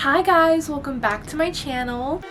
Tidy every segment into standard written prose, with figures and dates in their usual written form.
Hi guys, welcome back to my channel.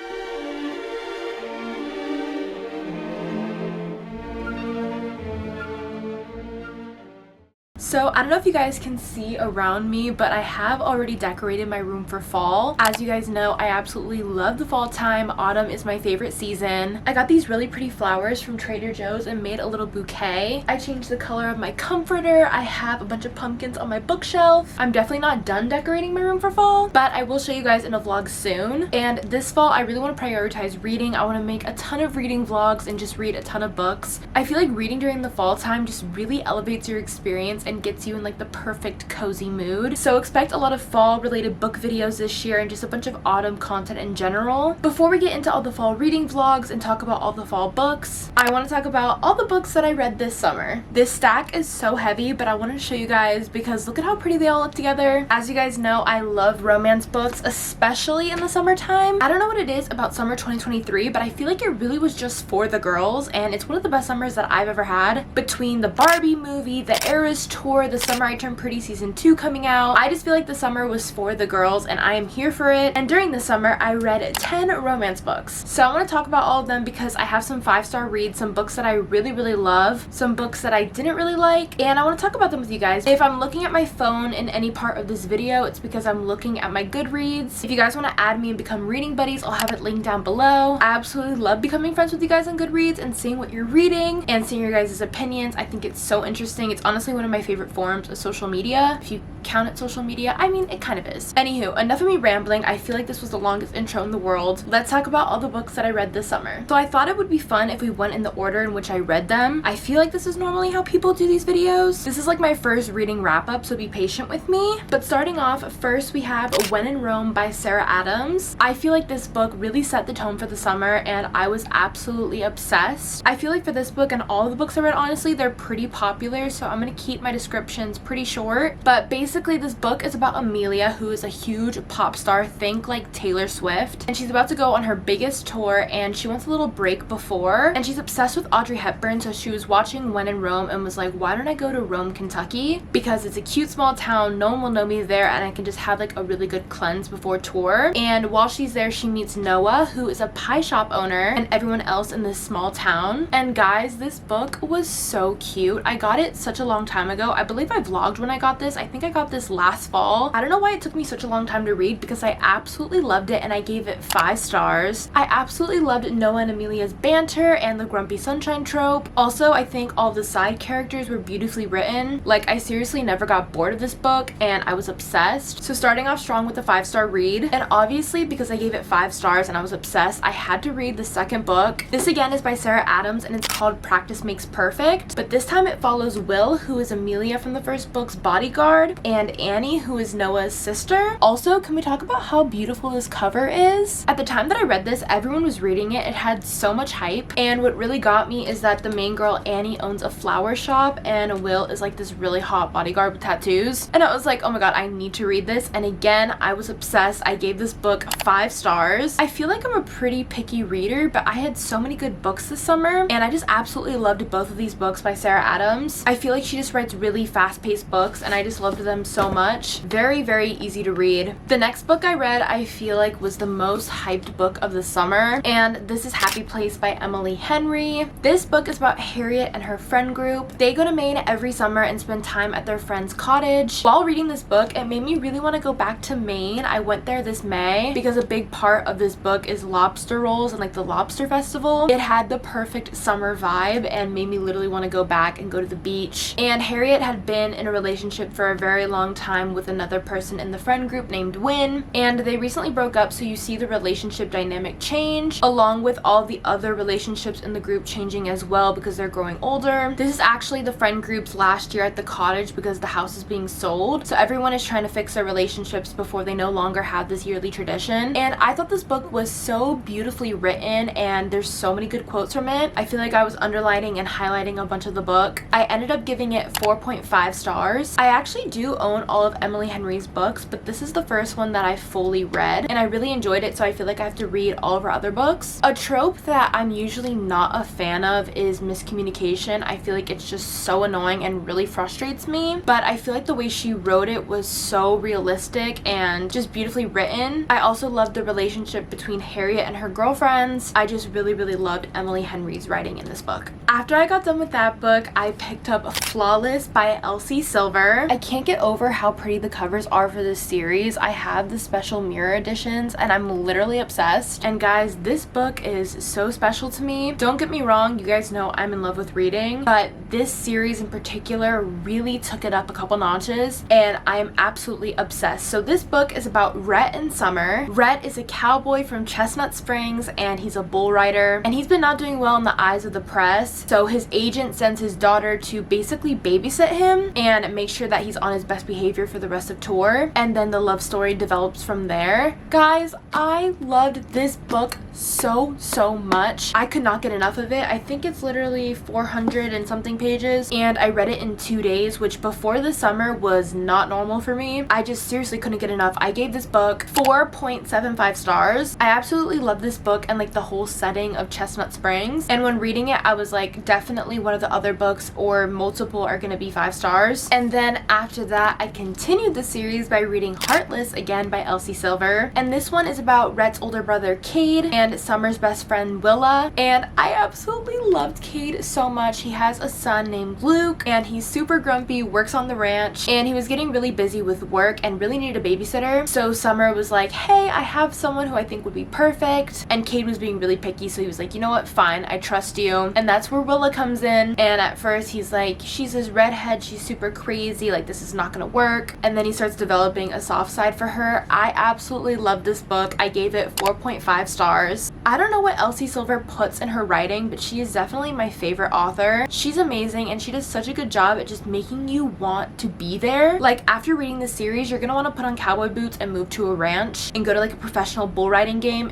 So I don't know if you guys can see around me, but I have already decorated my room for fall. As you guys know, I absolutely love the fall time. Autumn is my favorite season. I got these really pretty flowers from Trader Joe's and made a little bouquet. I changed the color of my comforter. I have a bunch of pumpkins on my bookshelf. I'm definitely not done decorating my room for fall, but I will show you guys in a vlog soon. And this fall, I really want to prioritize reading. I want to make a ton of reading vlogs and just read a ton of books. I feel like reading during the fall time just really elevates your experience and gets you in like the perfect cozy mood. So expect a lot of fall related book videos this year and just a bunch of autumn content in general. Before we get into all the fall reading vlogs and talk about all the fall books, I want to talk about all the books that I read this summer. This stack is so heavy, but I want to show you guys because look at how pretty they all look together. As you guys know, I love romance books, especially in the summertime. I don't know what it is about summer 2023, but I feel like it really was just for the girls, and it's one of the best summers that I've ever had. Between the Barbie movie, the Eras tour, the Summer I Turned Pretty season 2 coming out, I just feel like the summer was for the girls and I am here for it. And during the summer I read 10 romance books. So I want to talk about all of them because I have some 5-star reads, some books that I really love, some books that I didn't really like, and I want to talk about them with you guys. If I'm looking at my phone in any part of this video, it's because I'm looking at my Goodreads. If you guys want to add me and become reading buddies, I'll have it linked down below. I absolutely love becoming friends with you guys on Goodreads and seeing what you're reading and seeing your guys' opinions. I think it's so interesting. It's honestly one of my favorite forms of social media. If you count it social media, I mean, it kind of is. Anywho, enough of me rambling. I feel like this was the longest intro in the world. Let's talk about all the books that I read this summer. So I thought it would be fun if we went in the order in which I read them. I feel like this is normally how people do these videos. This is like my first reading wrap up, so be patient with me. But starting off, first we have When in Rome by Sarah Adams. I feel like this book really set the tone for the summer and I was absolutely obsessed. I feel like for this book and all of the books I read, honestly, they're pretty popular, so I'm gonna keep my descriptions pretty short. But basically this book is about Amelia, who is a huge pop star, think like Taylor Swift, and she's about to go on her biggest tour and she wants a little break before, and she's obsessed with Audrey Hepburn, so she was watching When in Rome and was like, why don't I go to Rome, Kentucky, because it's a cute small town, no one will know me there, and I can just have like a really good cleanse before tour. And while she's there, she meets Noah, who is a pie shop owner, and everyone else in this small town. And guys, this book was so cute. I got it such a long time ago. I believe I vlogged when I got this. I think I got this last fall. I don't know why it took me such a long time to read because I absolutely loved it and I gave it 5 stars. I absolutely loved Noah and Amelia's banter and the grumpy sunshine trope. Also, I think all the side characters were beautifully written. Like, I seriously never got bored of this book and I was obsessed. So starting off strong with a 5-star read, and obviously because I gave it 5 stars and I was obsessed, I had to read the second book. This again is by Sarah Adams and it's called Practice Makes Perfect, but this time it follows Will, who is Amelia from the first book's bodyguard, and Annie, who is Noah's sister. Also, can we talk about how beautiful this cover is? At the time that I read this, everyone was reading it. It had so much hype, and what really got me is that the main girl, Annie, owns a flower shop and Will is like this really hot bodyguard with tattoos, and I was like, oh my god, I need to read this. And again, I was obsessed. I gave this book 5 stars. I feel like I'm a pretty picky reader, but I had so many good books this summer and I just absolutely loved both of these books by Sarah Adams. I feel like she just writes really fast-paced books and I just loved them so much. Very easy to read. The next book I read, I feel like was the most hyped book of the summer, and this is Happy Place by Emily Henry. This book is about Harriet and her friend group. They go to Maine every summer and spend time at their friend's cottage. While reading this book, it made me really want to go back to Maine. I went there this May because a big part of this book is lobster rolls and like the lobster festival. It had the perfect summer vibe and made me literally want to go back and go to the beach. And Harriet had been in a relationship for a very long time with another person in the friend group named Wynn, and they recently broke up, so you see the relationship dynamic change along with all the other relationships in the group changing as well because they're growing older. This is actually the friend group's last year at the cottage because the house is being sold, so everyone is trying to fix their relationships before they no longer have this yearly tradition. And I thought this book was so beautifully written and there's so many good quotes from it. I feel like I was underlining and highlighting a bunch of the book. I ended up giving it 4.5 stars. I actually do own all of Emily Henry's books, but this is the first one that I fully read, and I really enjoyed it, so I feel like I have to read all of her other books. A trope that I'm usually not a fan of is miscommunication. I feel like it's just so annoying and really frustrates me, but I feel like the way she wrote it was so realistic and just beautifully written. I also loved the relationship between Harriet and her girlfriends. I just really loved Emily Henry's writing in this book. After I got done with that book, I picked up Flawless by Elsie Silver. I can't get over how pretty the covers are for this series. I have the special mirror editions and I'm literally obsessed. And guys, this book is so special to me. Don't get me wrong, you guys know I'm in love with reading, but this series in particular really took it up a couple notches and I am absolutely obsessed. So this book is about Rhett and Summer. Rhett is a cowboy from Chestnut Springs and he's a bull rider, and he's been not doing well in the eyes of the press, so his agent sends his daughter to basically babysit him and make sure that he's on his best behavior for the rest of tour, and then the love story develops from there. Guys, I loved this book so much. I could not get enough of it. I think it's literally 400 and something pages, and I read it in 2 days, which before the summer was not normal for me. I just seriously couldn't get enough. I gave this book 4.75 stars. I absolutely love this book and like the whole setting of Chestnut Springs, and when reading it I was like, definitely one of the other books or multiple are gonna be 5 stars. And then after that I continued the series by reading Heartless again by Elsie Silver, and this one is about Rhett's older brother Cade and Summer's best friend Willa, and I absolutely loved Cade so much. He has a son named Luke and he's super grumpy, works on the ranch, and he was getting really busy with work and really needed a babysitter. So Summer was like, hey, I have someone who I think would be perfect, and Cade was being really picky, so he was like, you know what, fine, I trust you. And that's where Willa comes in, and at first he's like, she's this redhead, she's super crazy, like this is not gonna work, and then he starts developing a soft side for her. I absolutely love this book. I gave it 4.5 stars. I don't know what Elsie Silver puts in her writing, but she is definitely my favorite author. She's amazing and she does such a good job at just making you want to be there. Like after reading this series, you're gonna want to put on cowboy boots and move to a ranch and go to like a professional bull riding game.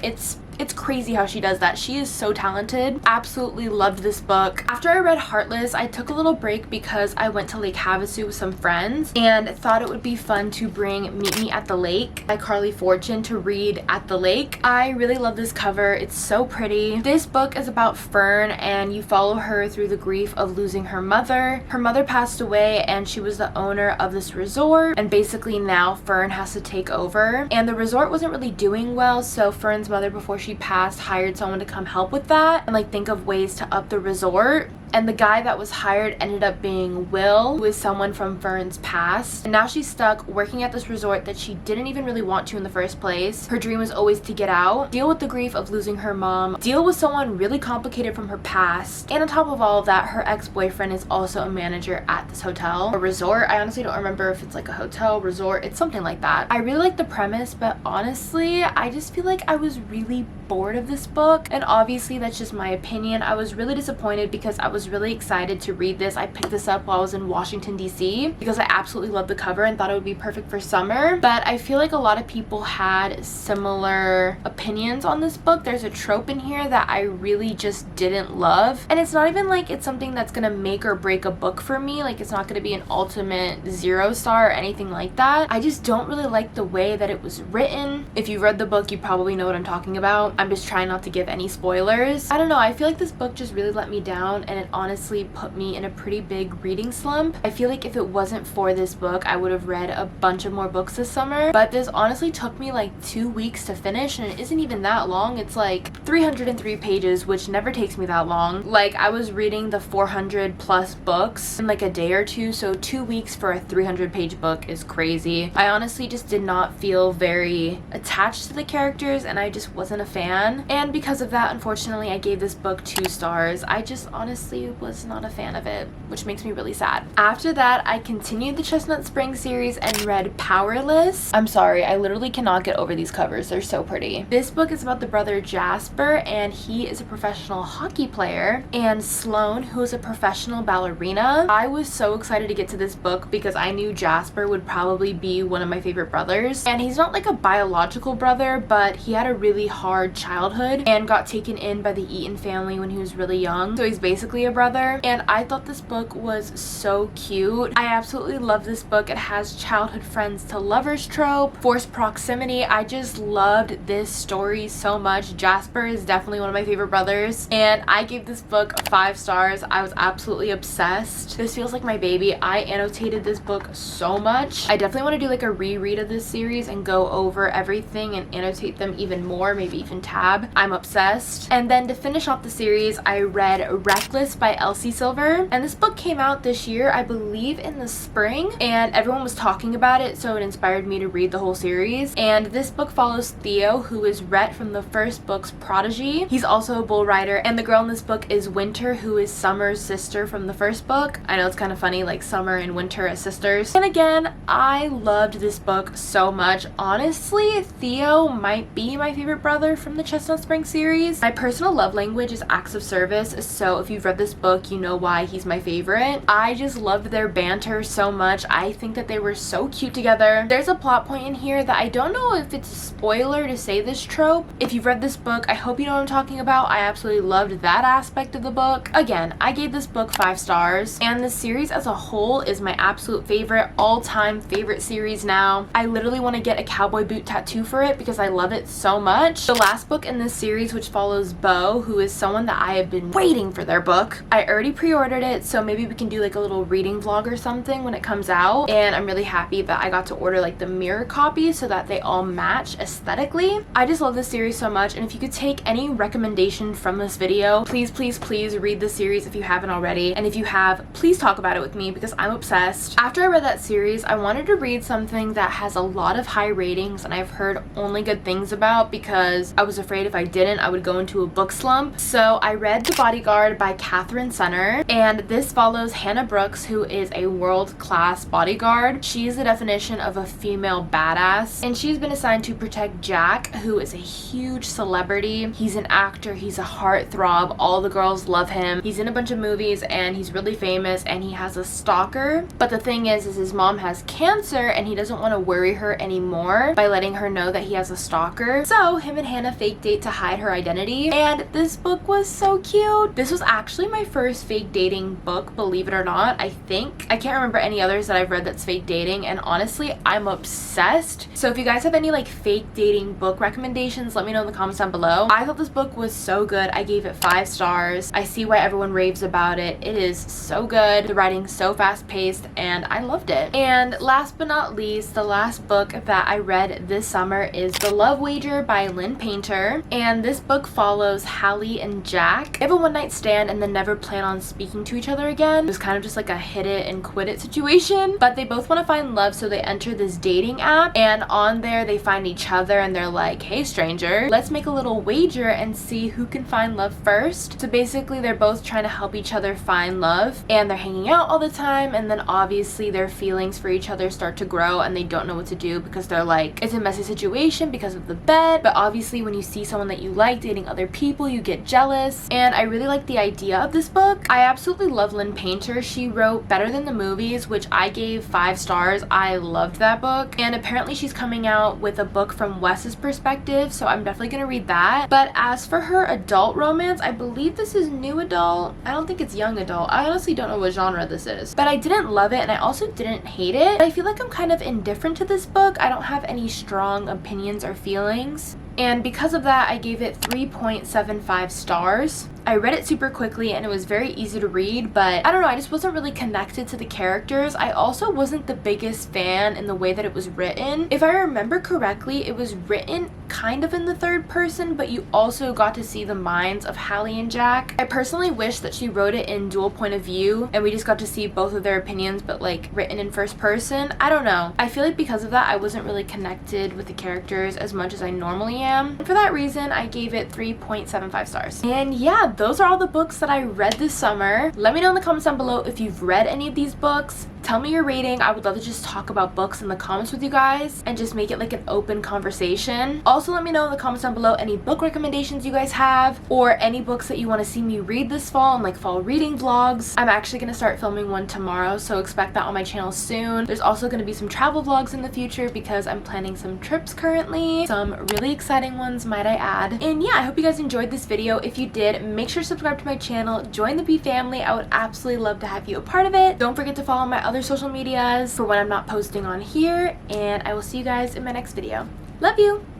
It's crazy how she does that. She is so talented. Absolutely loved this book. After I read Heartless, I took a little break because I went to Lake Havasu with some friends and thought it would be fun to bring Meet Me at the Lake by Carly Fortune to read at the lake. I really love this cover. It's so pretty. This book is about Fern and you follow her through the grief of losing her mother. Her mother passed away and she was the owner of this resort, and basically now Fern has to take over, and the resort wasn't really doing well, so Fern's mother, before she passed, hired someone to come help with that and like think of ways to up the resort. And the guy that was hired ended up being Will, who is someone from Fern's past. And now she's stuck working at this resort that she didn't even really want to in the first place. Her dream was always to get out, deal with the grief of losing her mom, deal with someone really complicated from her past. And on top of all of that, her ex-boyfriend is also a manager at this hotel or resort. I honestly don't remember if it's like a hotel, resort, it's something like that. I really like the premise, but honestly, I just feel like I was really bored of this book. And obviously that's just my opinion. I was really disappointed because I was really excited to read this. I picked this up while I was in Washington DC because I absolutely loved the cover and thought it would be perfect for summer, but I feel like a lot of people had similar opinions on this book. There's a trope in here that I really just didn't love, and it's not even like it's something that's gonna make or break a book for me. Like it's not gonna be an ultimate 0 star or anything like that. I just don't really like the way that it was written. If you read the book, you probably know what I'm talking about. I'm just trying not to give any spoilers. I don't know, I feel like this book just really let me down, and it honestly put me in a pretty big reading slump. I feel like if it wasn't for this book, I would have read a bunch of more books this summer, but this honestly took me like 2 weeks to finish, and it isn't even that long. It's like 303 pages, which never takes me that long. Like I was reading the 400 plus books in like a day or two, so 2 weeks for a 300-page book is crazy. I honestly just did not feel very attached to the characters, and I just wasn't a fan, and because of that, unfortunately, I gave this book 2 stars. I just honestly was not a fan of it, which makes me really sad. After that, I continued the Chestnut Springs series and read Powerless. I'm sorry, I literally cannot get over these covers. They're so pretty. This book is about the brother Jasper, and he is a professional hockey player, and Sloane, who is a professional ballerina. I was so excited to get to this book because I knew Jasper would probably be one of my favorite brothers, and he's not like a biological brother, but he had a really hard childhood and got taken in by the Eaton family when he was really young, so he's basically a brother, and I thought this book was so cute. I absolutely love this book. It has childhood friends to lovers trope, forced proximity. I just loved this story so much. Jasper is definitely one of my favorite brothers, and I gave this book 5 stars. I was absolutely obsessed. This feels like my baby. I annotated this book so much. I definitely want to do like a reread of this series and go over everything and annotate them even more, maybe even tab. I'm obsessed. And then to finish off the series, I read Reckless by Elsie Silver, and this book came out this year, I believe in the spring, and everyone was talking about it, so it inspired me to read the whole series. And this book follows Theo, who is Rhett from the first book's prodigy. He's also a bull rider, and the girl in this book is Winter, who is Summer's sister from the first book. I know it's kind of funny, like Summer and Winter as sisters. And again, I loved this book so much. Honestly, Theo might be my favorite brother from the Chestnut Spring series. My personal love language is acts of service, so if you've read this book, you know why he's my favorite. I just loved their banter so much. I think that they were so cute together. There's a plot point in here that I don't know if it's a spoiler to say this trope. If you've read this book, I hope you know what I'm talking about. I absolutely loved that aspect of the book. Again, I gave this book 5 stars, and the series as a whole is my absolute favorite, all-time favorite series now. I literally want to get a cowboy boot tattoo for it because I love it so much. The last book in this series, which follows Bo, who is someone that I have been waiting for their book. I already pre-ordered it, so maybe we can do like a little reading vlog or something when it comes out. And I'm really happy that I got to order like the mirror copy so that they all match aesthetically. I just love this series so much, and if you could take any recommendation from this video, please, please, please read the series if you haven't already. And if you have, please talk about it with me because I'm obsessed. After I read that series, I wanted to read something that has a lot of high ratings and I've heard only good things about because I was afraid if I didn't, I would go into a book slump. So I read The Bodyguard by Katherine Center, and this follows Hannah Brooks, who is a world-class bodyguard. She is the definition of a female badass, and she's been assigned to protect Jack, who is a huge celebrity. He's an actor, he's a heartthrob, all the girls love him. He's in a bunch of movies and he's really famous, and he has a stalker. But the thing is his mom has cancer and he doesn't want to worry her anymore by letting her know that he has a stalker. So him and Hannah fake date to hide her identity, and this book was so cute. This was actually my first fake dating book, believe it or not. I think I can't remember any others that I've read that's fake dating, and honestly I'm obsessed. So if you guys have any like fake dating book recommendations, let me know in the comments down below. I thought this book was so good. I gave it 5 stars. I see why everyone raves about it. It is so good. The writing's so fast paced and I loved it. And last but not least, the last book that I read this summer is The Love Wager by Lynn Painter, and this book follows Hallie and Jack. They have a one-night stand and then never plan on speaking to each other again. It was kind of just like a hit it and quit it situation, but they both want to find love, so they enter this dating app, and on there they find each other and they're like, hey stranger, let's make a little wager and see who can find love first. So basically they're both trying to help each other find love, and they're hanging out all the time, and then obviously their feelings for each other start to grow and they don't know what to do because they're like, it's a messy situation because of the bed, but obviously when you see someone that you like dating other people, you get jealous. And I really like the idea of this book. I absolutely love Lynn Painter. She wrote Better Than the Movies, which I gave 5 stars. I loved that book, and apparently she's coming out with a book from Wes's perspective, so I'm definitely gonna read that. But as for her adult romance, I believe this is new adult. I don't think it's young adult. I honestly don't know what genre this is, but I didn't love it and I also didn't hate it. I feel like I'm kind of indifferent to this book. I don't have any strong opinions or feelings, and because of that I gave it 3.75 stars. I read it super quickly and it was very easy to read, but I don't know, I just wasn't really connected to the characters. I also wasn't the biggest fan in the way that it was written. If I remember correctly, it was written kind of in the third person, but you also got to see the minds of Hallie and Jack. I personally wish that she wrote it in dual point of view and we just got to see both of their opinions, but like written in first person. I don't know. I feel like because of that I wasn't really connected with the characters as much as I normally am. And for that reason I gave it 3.75 stars. And yeah, those are all the books that I read this summer. Let me know in the comments down below if you've read any of these books. Tell me your rating. I would love to just talk about books in the comments with you guys and just make it like an open conversation. Also, let me know in the comments down below any book recommendations you guys have or any books that you want to see me read this fall and like fall reading vlogs. I'm actually going to start filming one tomorrow, so expect that on my channel soon. There's also going to be some travel vlogs in the future because I'm planning some trips currently. Some really exciting ones, might I add. And yeah, I hope you guys enjoyed this video. If you did, make sure to subscribe to my channel, join the B family. I would absolutely love to have you a part of it. Don't forget to follow my other social medias for when I'm not posting on here, and I will see you guys in my next video. Love you!